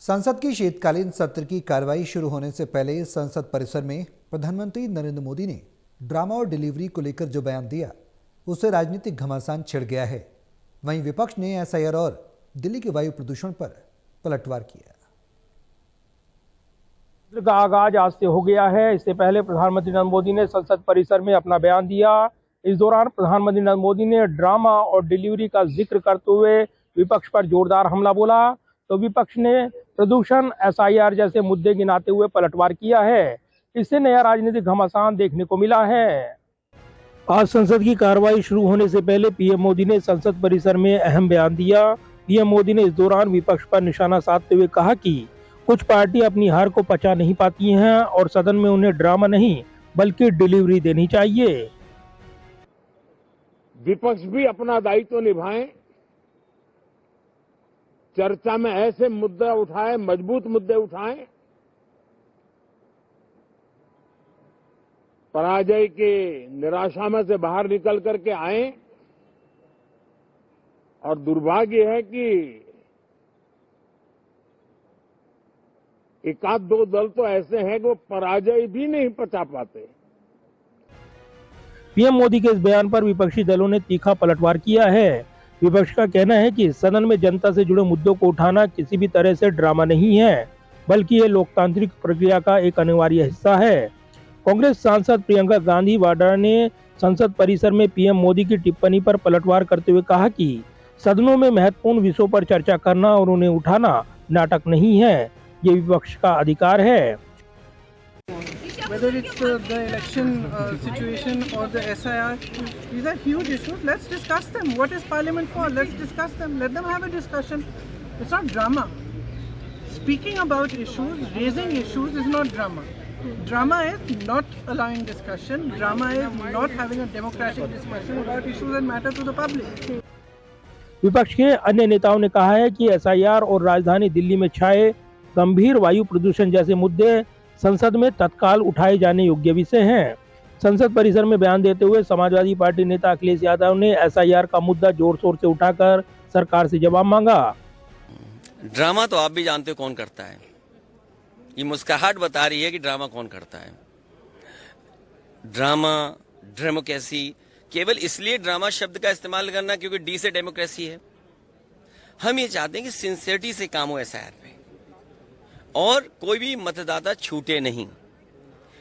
संसद की शीतकालीन सत्र की कार्रवाई शुरू होने से पहले संसद परिसर में प्रधानमंत्री नरेंद्र मोदी ने ड्रामा और डिलीवरी को लेकर जो बयान दिया, उससे राजनीतिक घमासान छिड़ गया है। वहीं विपक्ष ने एसआईआर और दिल्ली के वायु प्रदूषण पर पलटवार किया। सत्र का आगाज आज से हो गया है। इससे पहले प्रधानमंत्री नरेंद्र मोदी ने संसद परिसर में अपना बयान दिया। इस दौरान प्रधानमंत्री नरेंद्र मोदी ने ड्रामा और डिलीवरी का जिक्र करते हुए विपक्ष पर जोरदार हमला बोला, तो विपक्ष ने प्रदूषण, एसआईआर जैसे मुद्दे गिनाते हुए पलटवार किया है। इससे नया राजनीतिक घमासान देखने को मिला है। आज संसद की कार्रवाई शुरू होने से पहले पीएम मोदी ने संसद परिसर में अहम बयान दिया। पीएम मोदी ने इस दौरान विपक्ष पर निशाना साधते हुए कहा कि कुछ पार्टी अपनी हार को पचा नहीं पाती हैं और सदन में उन्हें ड्रामा नहीं बल्कि डिलीवरी देनी चाहिए। विपक्ष भी अपना दायित्व निभाएं, चर्चा में ऐसे मुद्दे उठाएं, मजबूत मुद्दे उठाएं, पराजय के निराशा में से बाहर निकल करके आए। और दुर्भाग्य है कि एक आध दो दल तो ऐसे हैं कि वो पराजय भी नहीं पचा पाते। पीएम मोदी के इस बयान पर विपक्षी दलों ने तीखा पलटवार किया है। विपक्ष का कहना है कि सदन में जनता से जुड़े मुद्दों को उठाना किसी भी तरह से ड्रामा नहीं है, बल्कि ये लोकतांत्रिक प्रक्रिया का एक अनिवार्य हिस्सा है। कांग्रेस सांसद प्रियंका गांधी वाड्रा ने संसद परिसर में पीएम मोदी की टिप्पणी पर पलटवार करते हुए कहा कि सदनों में महत्वपूर्ण विषयों पर चर्चा करना और उन्हें उठाना नाटक नहीं है, ये विपक्ष का अधिकार है। Whether it's the election situation or the SIR, these are huge issues. Let's discuss them. What is Parliament for? Let's discuss them. Let them have a discussion. It's not drama. Speaking about issues, raising issues is not drama. Drama is not allowing discussion. Drama is not having a democratic discussion about issues that matter to the public. विपक्ष के अन्य नेताओं ने कहा है कि SIR और राजधानी दिल्ली में छाए गंभीर वायु प्रदूषण जैसे मुद्दे संसद में तत्काल उठाए जाने योग्य विषय हैं। संसद परिसर में बयान देते हुए समाजवादी पार्टी नेता अखिलेश यादव ने एसआईआर का मुद्दा जोर शोर से उठाकर सरकार से जवाब मांगा। ड्रामा तो आप भी जानते हो कौन करता है। ये मुस्कुराहट बता रही है कि ड्रामा कौन करता है। ड्रामा, डेमोक्रेसी, केवल इसलिए ड्रामा शब्द का इस्तेमाल करना क्योंकि डी से डेमोक्रेसी है। हम ये चाहते हैं कि सिंसियरिटी से काम हो एसआईआर पे और कोई भी मतदाता छूटे नहीं।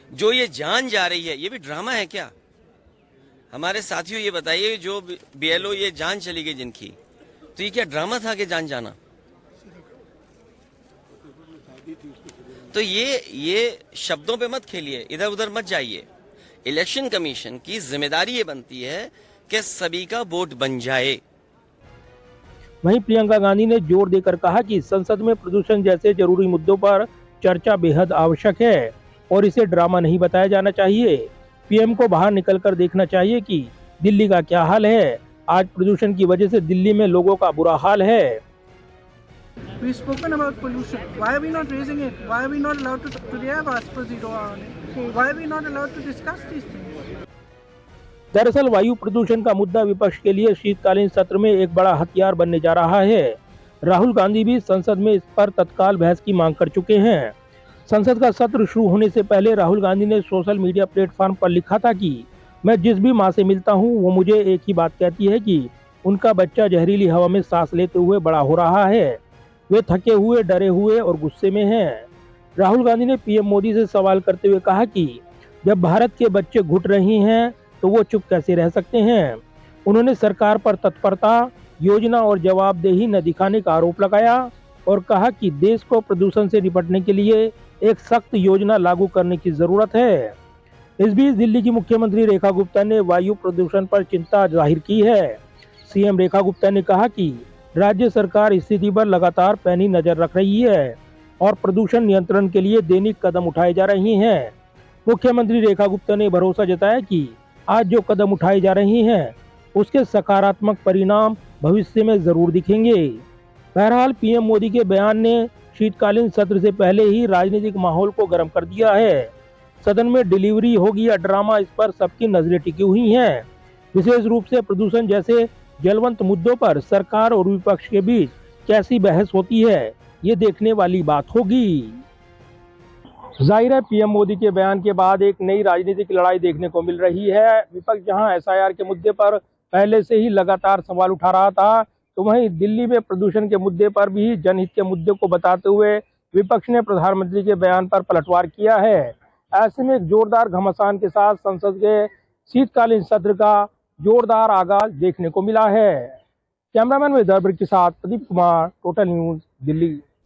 जो ये जान जा रही है, ये भी ड्रामा है क्या? हमारे साथियों ये बताइए, जो बीएलओ ये जान चली गई जिनकी, तो ये क्या ड्रामा था कि जान जाना? तो ये शब्दों पे मत खेलिए, इधर उधर मत जाइए। इलेक्शन कमीशन की जिम्मेदारी ये बनती है कि सभी का वोट बन जाए। वहीं प्रियंका गांधी ने जोर देकर कहा कि संसद में प्रदूषण जैसे जरूरी मुद्दों पर चर्चा बेहद आवश्यक है और इसे ड्रामा नहीं बताया जाना चाहिए। पीएम को बाहर निकलकर देखना चाहिए कि दिल्ली का क्या हाल है। आज प्रदूषण की वजह से दिल्ली में लोगों का बुरा हाल है। We've spoken about pollution. Why are we not raising it? Why are we not allowed to? Today I've asked for zero hour on it. Why are we not allowed to discuss these things? दरअसल वायु प्रदूषण का मुद्दा विपक्ष के लिए शीतकालीन सत्र में एक बड़ा हथियार बनने जा रहा है। राहुल गांधी भी संसद में इस पर तत्काल बहस की मांग कर चुके हैं। संसद का सत्र शुरू होने से पहले राहुल गांधी ने सोशल मीडिया प्लेटफॉर्म पर लिखा था कि मैं जिस भी माँ से मिलता हूँ वो मुझे एक ही बात कहती है कि उनका बच्चा जहरीली हवा में सांस लेते हुए बड़ा हो रहा है। वे थके हुए, डरे हुए और गुस्से में हैं। राहुल गांधी ने पीएम मोदी से सवाल करते हुए कहा कि जब भारत के बच्चे घुट रहे हैं तो वो चुप कैसे रह सकते हैं। उन्होंने सरकार पर तत्परता, योजना और जवाबदेही न दिखाने का आरोप लगाया और कहा कि देश को प्रदूषण से निपटने के लिए एक सख्त योजना लागू करने की जरूरत है। इस बीच दिल्ली की मुख्यमंत्री रेखा गुप्ता ने वायु प्रदूषण पर चिंता जाहिर की है। सीएम रेखा गुप्ता ने कहा कि राज्य सरकार स्थिति पर लगातार पैनी नजर रख रही है और प्रदूषण नियंत्रण के लिए दैनिक कदम उठाए जा रहे हैं। मुख्यमंत्री रेखा गुप्ता ने भरोसा जताया कि आज जो कदम उठाए जा रहे हैं उसके सकारात्मक परिणाम भविष्य में जरूर दिखेंगे। बहरहाल पीएम मोदी के बयान ने शीतकालीन सत्र से पहले ही राजनीतिक माहौल को गर्म कर दिया है। सदन में डिलीवरी होगी या ड्रामा, इस पर सबकी नजरें टिकी हुई हैं। विशेष रूप से प्रदूषण जैसे ज्वलंत मुद्दों पर सरकार और विपक्ष के बीच कैसी बहस होती है, ये देखने वाली बात होगी। जाहिर है पीएम मोदी के बयान के बाद एक नई राजनीतिक लड़ाई देखने को मिल रही है। विपक्ष जहां एसआईआर के मुद्दे पर पहले से ही लगातार सवाल उठा रहा था, तो वहीं दिल्ली में प्रदूषण के मुद्दे पर भी जनहित के मुद्दे को बताते हुए विपक्ष ने प्रधानमंत्री के बयान पर पलटवार किया है। ऐसे में एक जोरदार घमासान के साथ संसद के शीतकालीन सत्र का जोरदार आगाज देखने को मिला है। कैमरामैन विदर्भ के साथ प्रदीप कुमार, टोटल न्यूज, दिल्ली।